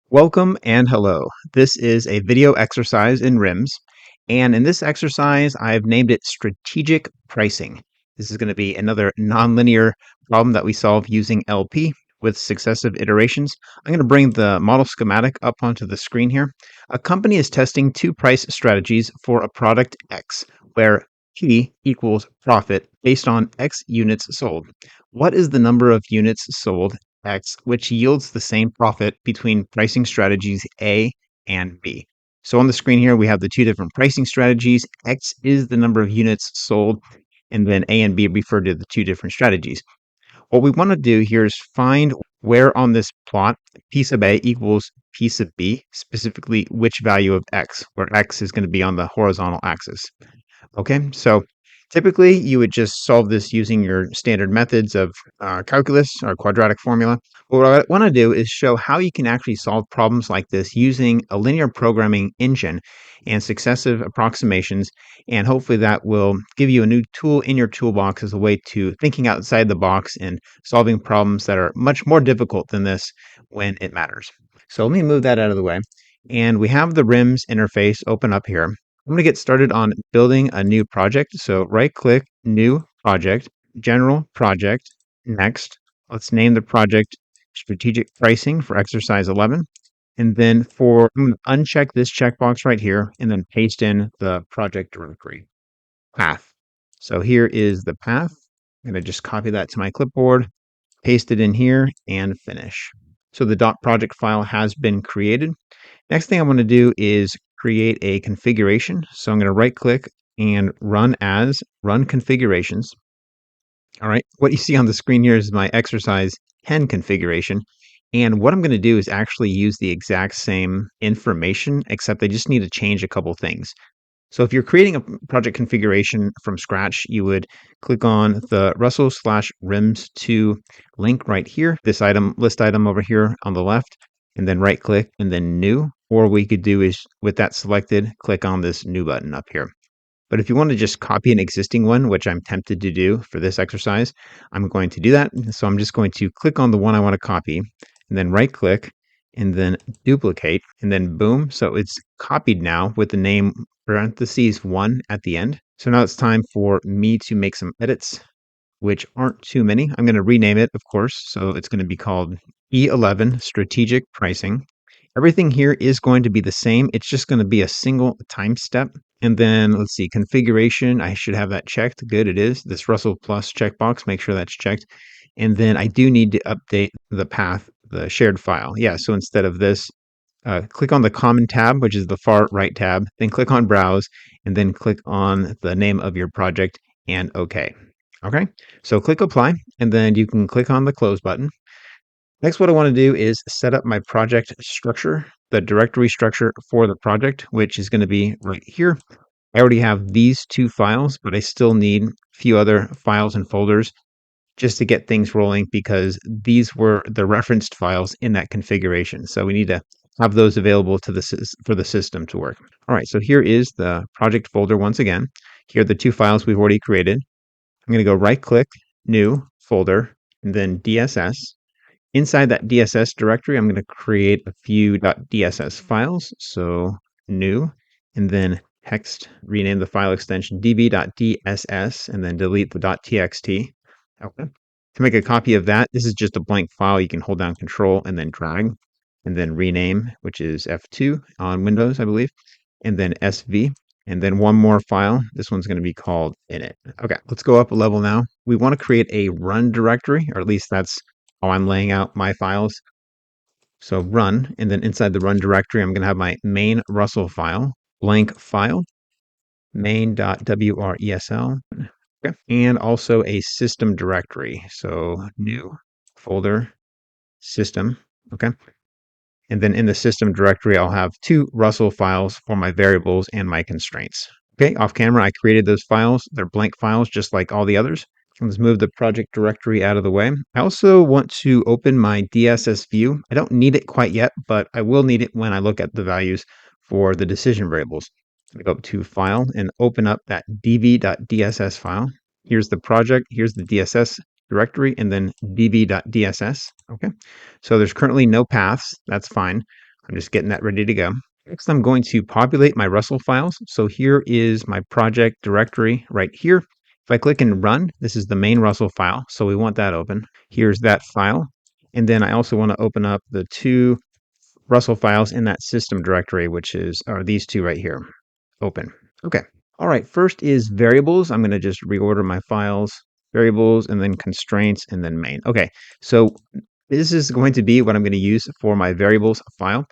Welcome and hello. This is a video exercise in RIMS. And in this exercise, I've named it strategic pricing. This is going to be another nonlinear problem that we solve using LP with successive iterations. I'm going to bring the model schematic up onto the screen here. A company is testing two price strategies for a product X, where P equals profit based on X units sold. What is the number of units sold X, which yields the same profit between pricing strategies A and B? So on the screen here, we have the two different pricing strategies. X is the number of units sold, and then A and B refer to the two different strategies. What we want to do here is find where on this plot P sub A equals P sub B, specifically which value of X, where X is going to be on the horizontal axis. Okay, so typically you would just solve this using your standard methods of calculus or quadratic formula. But what I want to do is show how you can actually solve problems like this using a linear programming engine and successive approximations. And hopefully that will give you a new tool in your toolbox as a way to thinking outside the box and solving problems that are much more difficult than this when it matters. So let me move that out of the way. And we have the RIMS interface open up here. I'm going to get started on building a new project. So right click, new project, general project, next. Let's name the project strategic pricing for exercise 11. And then I'm going to uncheck this checkbox right here and then paste in the project directory path. So here is the path. I'm going to just copy that to my clipboard, paste it in here and finish. So the .project file has been created. Next thing I want to do is create a configuration. So I'm going to right click and run configurations. All right, what you see on the screen here is my exercise 10 configuration. And what I'm going to do is actually use the exact same information, except I just need to change a couple things. So if you're creating a project configuration from scratch, you would click on the Russell/RIMS2 link right here, this list item over here on the left, and then right click and then new. Or we could do is with that selected, click on this new button up here. But if you want to just copy an existing one, which I'm tempted to do for this exercise, I'm going to do that. So I'm just going to click on the one I want to copy and then right click and then duplicate and then boom. So it's copied now with the name parentheses 1 at the end. So now it's time for me to make some edits, which aren't too many. I'm going to rename it, of course. So it's going to be called E11 Strategic Pricing. Everything here is going to be the same. It's just going to be a single time step. And then let's see, configuration. I should have that checked. Good, it is. This Russell plus checkbox, make sure that's checked. And then I do need to update the path, the shared file. Yeah, so instead of this, click on the common tab, which is the far right tab, then click on browse, and then click on the name of your project and OK. Okay, so click apply, and then you can click on the close button. Next, what I want to do is set up my project structure, the directory structure for the project, which is going to be right here. I already have these two files, but I still need a few other files and folders just to get things rolling because these were the referenced files in that configuration. So we need to have those available for the system to work. All right, so here is the project folder once again. Here are the two files we've already created. I'm going to go right click, new folder, and then DSS. Inside that DSS directory, I'm going to create a few .dss files. So new, and then text, rename the file extension db.dss, and then delete the .txt. Okay. To make a copy of that, this is just a blank file. You can hold down Control and then drag, and then rename, which is F2 on Windows, I believe, and then SV. And then one more file. This one's going to be called init. Okay, let's go up a level now. We want to create a run directory, or at least that's how I'm laying out my files. So run, and then inside the run directory, I'm going to have my main Russell file, blank file, main.wresl, okay, and also a system directory. So new folder, system, okay. And then in the system directory, I'll have two Russell files for my variables and my constraints. Okay, off camera, I created those files. They're blank files, just like all the others. Let's move the project directory out of the way. I also want to open my DSS view. I don't need it quite yet, but I will need it when I look at the values for the decision variables. I go up to File and open up that db.dss file. Here's the project, here's the DSS directory, and then db.dss. Okay, so there's currently no paths. That's fine. I'm just getting that ready to go. Next, I'm going to populate my Russell files. So here is my project directory right here. If I click and run, this is the main Russell file. So we want that open. Here's that file. And then I also want to open up the two Russell files in that system directory, which are these two right here. Open. Okay. All right. First is variables. I'm going to just reorder my files, variables, and then constraints, and then main. Okay. So this is going to be what I'm going to use for my variables file.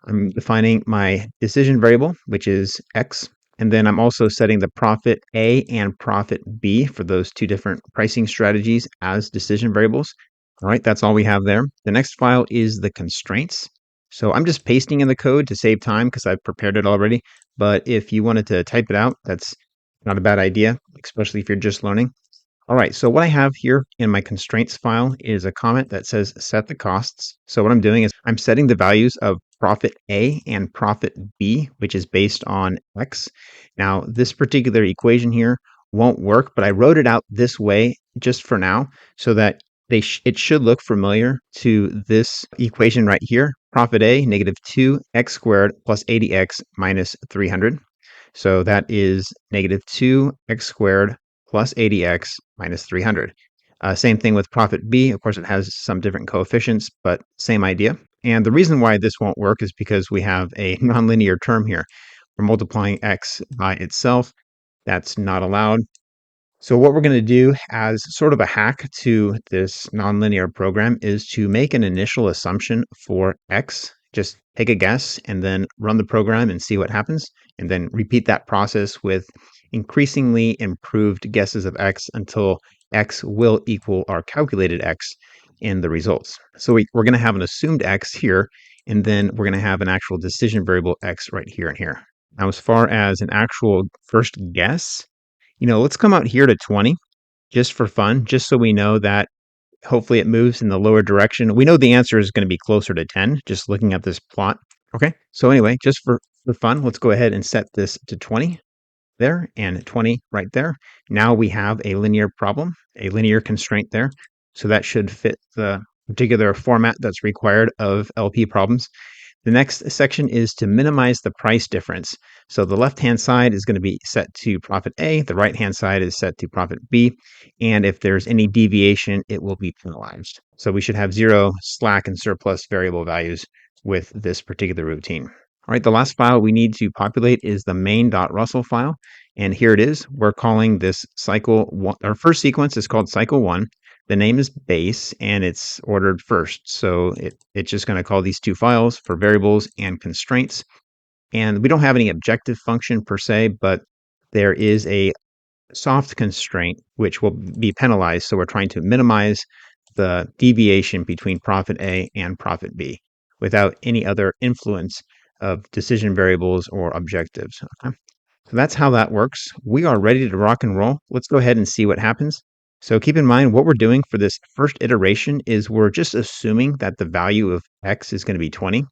I'm defining my decision variable, which is X. And then I'm also setting the profit A and profit B for those two different pricing strategies as decision variables. All right, that's all we have there. The next file is the constraints. So I'm just pasting in the code to save time because I've prepared it already. But if you wanted to type it out, that's not a bad idea, especially if you're just learning. All right, so what I have here in my constraints file is a comment that says set the costs. So what I'm doing is I'm setting the values of profit A and profit B, which is based on X. Now, this particular equation here won't work, but I wrote it out this way just for now so that it should look familiar to this equation right here. Profit A, negative 2x squared plus 80x minus 300. So that is negative 2x squared plus 80x minus 300. Same thing with profit B. Of course, it has some different coefficients, but same idea. And the reason why this won't work is because we have a nonlinear term here. We're multiplying x by itself. That's not allowed. So what we're going to do as sort of a hack to this nonlinear program is to make an initial assumption for x. Just take a guess and then run the program and see what happens, and then repeat that process with increasingly improved guesses of x until x will equal our calculated x in the results. So we're going to have an assumed x here, and then we're going to have an actual decision variable x right here and here. Now, as far as an actual first guess, let's come out here to 20 just for fun, just so we know that hopefully it moves in the lower direction. We know the answer is going to be closer to 10, just looking at this plot. Okay, so anyway, just for fun, let's go ahead and set this to 20 there and 20 right there. Now we have a linear problem, a linear constraint there. So that should fit the particular format that's required of LP problems. The next section is to minimize the price difference. So the left-hand side is going to be set to profit A, the right-hand side is set to profit B, and if there's any deviation, it will be penalized. So we should have zero slack and surplus variable values with this particular routine. All right, the last file we need to populate is the main.russell file, and here it is. We're calling this cycle one. Our first sequence is called cycle 1. The name is base and it's ordered first. So it's just going to call these two files for variables and constraints. And we don't have any objective function per se, but there is a soft constraint which will be penalized. So we're trying to minimize the deviation between profit A and profit B without any other influence of decision variables or objectives. Okay? So that's how that works. We are ready to rock and roll. Let's go ahead and see what happens. So keep in mind what we're doing for this first iteration is we're just assuming that the value of x is going to be 20.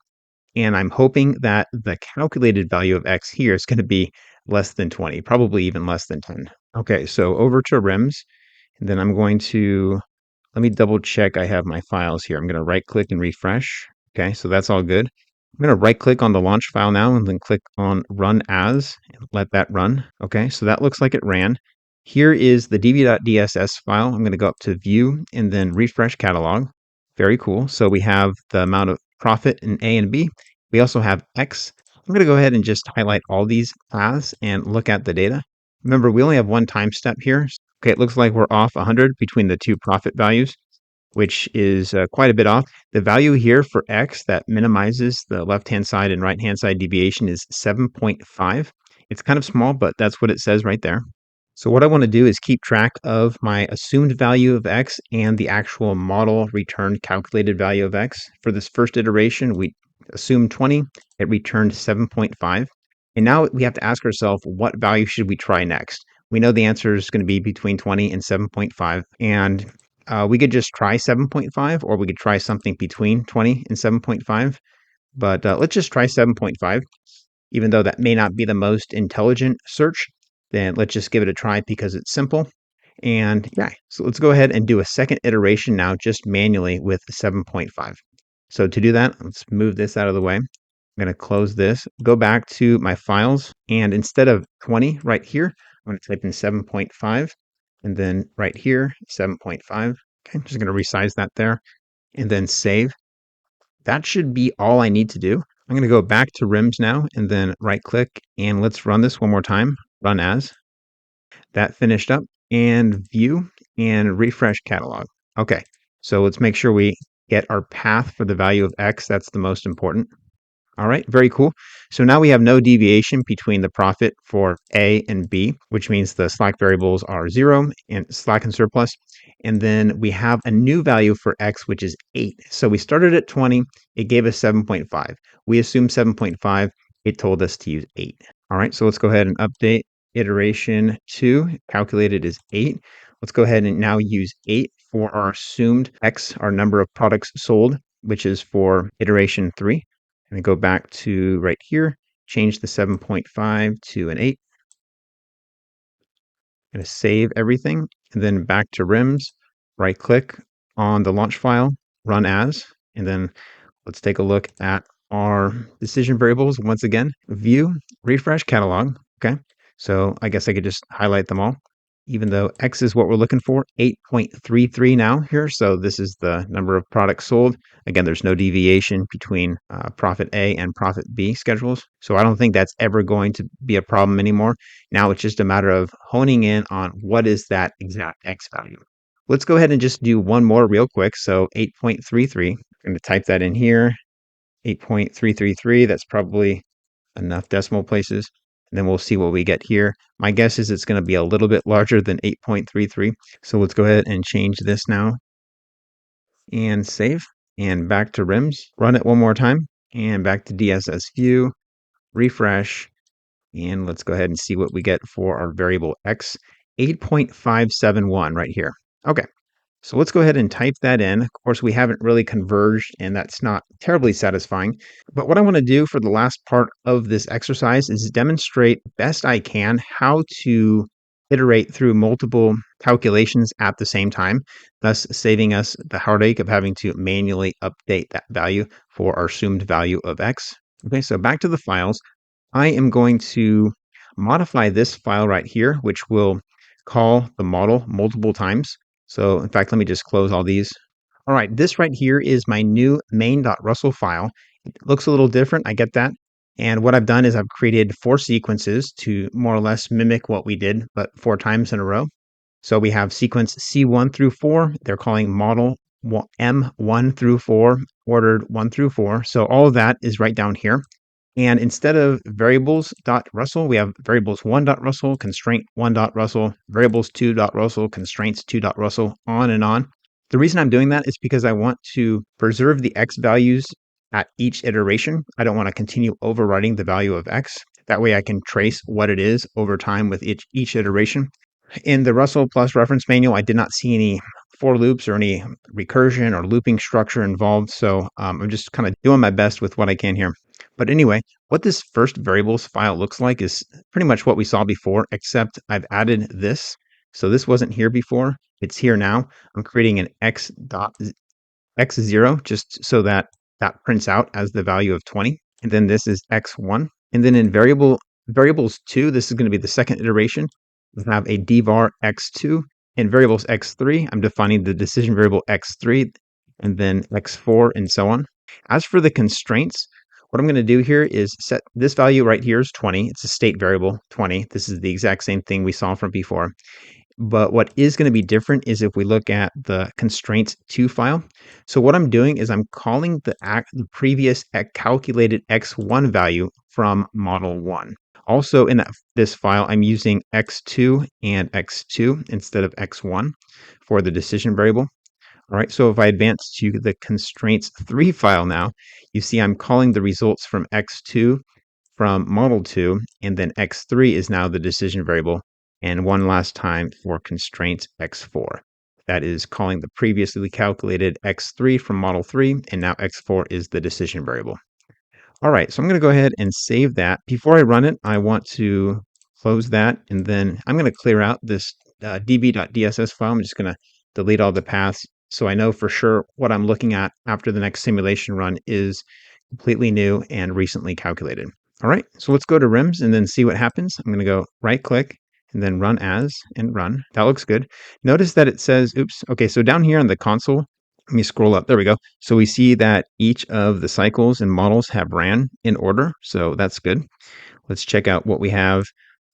And I'm hoping that the calculated value of x here is going to be less than 20, probably even less than 10. Okay, so over to WRIMS, and then I'm going to, let me double check I have my files here. I'm going to right click and refresh. Okay, so that's all good. I'm going to right click on the launch file now and then click on run as and let that run. Okay, so that looks like it ran. Here is the db.dss file. I'm going to go up to view and then refresh catalog. Very cool. So we have the amount of profit in A and B. We also have X. I'm going to go ahead and just highlight all these paths and look at the data. Remember, we only have one time step here. Okay, it looks like we're off 100 between the two profit values, which is quite a bit off. The value here for X that minimizes the left-hand side and right-hand side deviation is 7.5. It's kind of small, but that's what it says right there. So what I want to do is keep track of my assumed value of X and the actual model returned calculated value of X. For this first iteration, we assumed 20, it returned 7.5. And now we have to ask ourselves, what value should we try next? We know the answer is going to be between 20 and 7.5. And we could just try 7.5, or we could try something between 20 and 7.5. But let's just try 7.5. Even though that may not be the most intelligent search, then let's just give it a try because it's simple. And yeah, so let's go ahead and do a second iteration now just manually with 7.5. So to do that, let's move this out of the way. I'm going to close this, go back to my files, and instead of 20 right here, I'm going to type in 7.5, and then right here, 7.5. Okay, I'm just going to resize that there, and then save. That should be all I need to do. I'm going to go back to RIMS now, and then right click, and let's run this one more time. Run as. That finished up, and view, and refresh catalog. Okay, so let's make sure we get our path for the value of X. That's the most important. All right, very cool. So now we have no deviation between the profit for A and B, which means the slack variables are 0 and slack and surplus. And then we have a new value for X, which is 8. So we started at 20, it gave us 7.5. We assumed 7.5, it told us to use 8. All right, so let's go ahead and update iteration 2, calculated is 8. Let's go ahead and now use 8 for our assumed X, our number of products sold, which is for iteration 3. And go back to right here, change the 7.5 to an 8. I'm going to save everything, and then back to RIMS, right click on the launch file, run as, and then let's take a look at our decision variables once again. View, refresh catalog. Okay, so I guess I could just highlight them all. Even though X is what we're looking for, 8.33 now here. So this is the number of products sold. Again, there's no deviation between profit A and profit B schedules. So I don't think that's ever going to be a problem anymore. Now it's just a matter of honing in on what is that exact X value. Let's go ahead and just do one more real quick. So 8.33, I'm going to type that in here. 8.333, that's probably enough decimal places. And then we'll see what we get here. My guess is it's going to be a little bit larger than 8.33. So let's go ahead and change this now and save. And back to RIMS. Run it one more time. And back to DSS view. Refresh. And let's go ahead and see what we get for our variable X. 8.571 right here. Okay. So let's go ahead and type that in. Of course, we haven't really converged, and that's not terribly satisfying. But what I want to do for the last part of this exercise is demonstrate best I can how to iterate through multiple calculations at the same time, thus saving us the heartache of having to manually update that value for our assumed value of X. Okay, so back to the files. I am going to modify this file right here, which will call the model multiple times. So in fact, let me just close all these. All right, this right here is my new main.russell file. It looks a little different, I get that. And what I've done is I've created 4 sequences to more or less mimic what we did, but 4 times in a row. So we have sequence C1 through 4. They're calling model M1 through 4, ordered 1 through 4. So all of that is right down here. And instead of variables.russell, we have variables1.russell, constraint1.russell, variables2.russell, constraints2.russell, on and on. The reason I'm doing that is because I want to preserve the X values at each iteration. I don't want to continue overwriting the value of X. That way I can trace what it is over time with each iteration. In the Russell Plus reference manual, I did not see any for loops or any recursion or looping structure involved. So I'm just kind of doing my best with what I can here. But anyway, what this first variables file looks like is pretty much what we saw before, except I've added this. So this wasn't here before. It's here now. I'm creating an x0 just so that that prints out as the value of 20. And then this is x1. And then in variables 2, this is going to be the second iteration. We have a dvar x2. In variables x3, I'm defining the decision variable x3, and then x4, and so on. As for the constraints, what I'm going to do here is set this value right here is 20. It's a state variable, 20. This is the exact same thing we saw from before. But what is going to be different is if we look at the constraints2 file. So what I'm doing is I'm calling the previous calculated x1 value from model 1. Also in this file, I'm using x2 and x2 instead of x1 for the decision variable. All right, so if I advance to the constraints3 file now, you see I'm calling the results from x2 from model 2, and then x3 is now the decision variable, and one last time for constraints x4. That is calling the previously calculated x3 from model 3, and now x4 is the decision variable. All right, so I'm going to go ahead and save that. Before I run it, I want to close that, and then I'm going to clear out this db.dss file. I'm just going to delete all the paths so I know for sure what I'm looking at after the next simulation run is completely new and recently calculated. All right, so let's go to RIMS and then see what happens. I'm going to go right click and then run as and run. That looks good. Notice that it says, oops, okay, so down here on the console, let me scroll up. There we go. So we see that each of the cycles and models have ran in order. So that's good. Let's check out what we have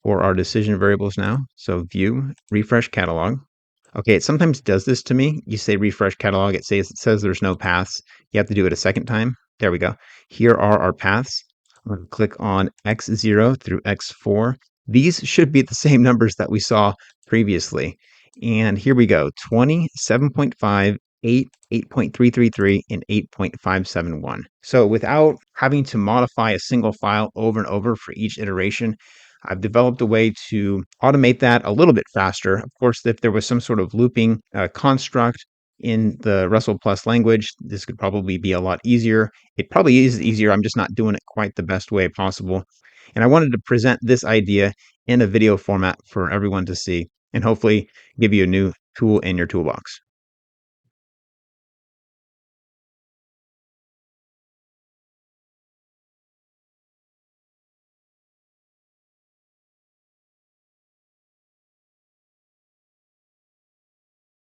for our decision variables now. So view, refresh catalog. Okay, it sometimes does this to me. You say refresh catalog, it says there's no paths. You have to do it a second time. There we go. Here are our paths. I'm going to click on X0 through X4. These should be the same numbers that we saw previously. And here we go, 20, 7.5, 8, 8.333, and 8.571. So without having to modify a single file over and over for each iteration, I've developed a way to automate that a little bit faster. Of course, if there was some sort of looping construct in the Russell Plus language, this could probably be a lot easier. It probably is easier. I'm just not doing it quite the best way possible. And I wanted to present this idea in a video format for everyone to see and hopefully give you a new tool in your toolbox.